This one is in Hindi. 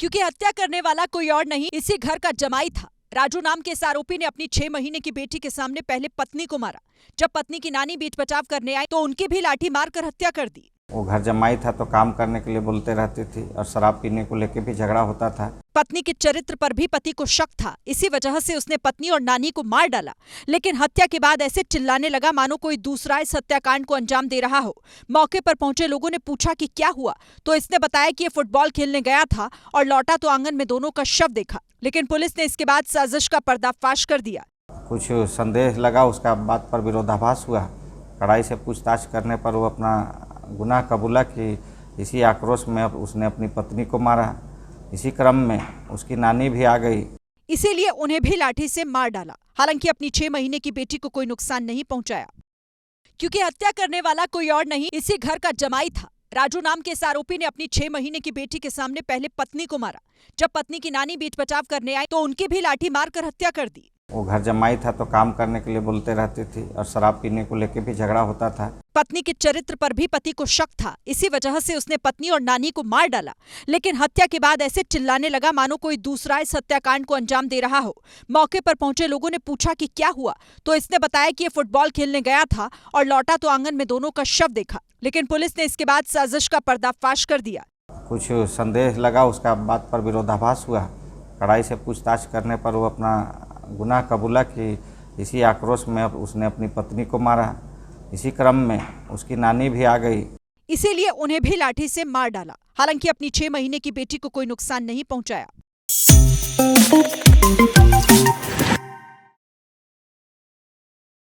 क्योंकि हत्या करने वाला कोई और नहीं, इसी घर का जमाई था। राजू नाम के इस आरोपी ने अपनी 6 महीने की बेटी के सामने पहले पत्नी को मारा। जब पत्नी की नानी बीच बचाव करने आई तो उनकी भी लाठी मारकर हत्या कर दी। वो घर जमाई था तो काम करने के लिए बोलते रहती थी और शराब पीने को लेके भी झगड़ा होता था। पत्नी के चरित्र पर भी पति को शक था, इसी वजह से उसने पत्नी और नानी को मार डाला। लेकिन हत्या के बाद ऐसे चिल्लाने लगा मानो कोई दूसरा इस हत्याकांड को अंजाम दे रहा हो। मौके पर पहुंचे लोगों ने पूछा कि क्या हुआ, तो इसने बताया कि ये फुटबॉल खेलने गया था और लौटा तो आंगन में दोनों का शव देखा। लेकिन पुलिस ने इसके बाद साजिश का पर्दाफाश कर दिया। कुछ संदेह लगा, उसका बात पर विरोधाभास हुआ। कड़ाई से पूछताछ करने पर वो अपना गुनाह कबूला कि इसी आक्रोश में उसने अपनी पत्नी को मारा। इसी क्रम में उसकी नानी भी आ गई, इसीलिए उन्हें भी लाठी से मार डाला। हालांकि अपनी 6 महीने की बेटी को कोई नुकसान नहीं पहुंचाया, क्योंकि हत्या करने वाला कोई और नहीं, इसी घर का जमाई था। राजू नाम के इस आरोपी ने अपनी 6 महीने की बेटी के सामने पहले पत्नी को मारा। जब पत्नी की नानी बीच बचाव करने आई तो उनकी भी लाठी मारकर हत्या कर दी। वो घर जमाई था तो काम करने के लिए बोलते रहती थी और शराब पीने को लेके भी झगड़ा होता था। पत्नी के चरित्र पर भी पति को शक था, इसी वजह से उसने पत्नी और नानी को मार डाला। लेकिन हत्या के बाद ऐसे चिल्लाने लगा मानो कोई दूसरा इस हत्याकांड को अंजाम दे रहा हो। मौके पर पहुंचे लोगों ने पूछा कि क्या हुआ, तो इसने बताया कि ये फुटबॉल खेलने गया था और लौटा तो आंगन में दोनों का शव देखा। लेकिन पुलिस ने इसके बाद साजिश का पर्दाफाश कर दिया। कुछ संदेह लगा, उसका बात पर विरोधाभास हुआ। कड़ाई से पूछताछ करने पर वो अपना गुनाह कबूला कि इसी आक्रोश में उसने अपनी पत्नी को मारा। इसी क्रम में उसकी नानी भी आ गई, इसीलिए उन्हें भी लाठी से मार डाला। हालांकि अपनी 6 महीने की बेटी को कोई नुकसान नहीं पहुंचाया।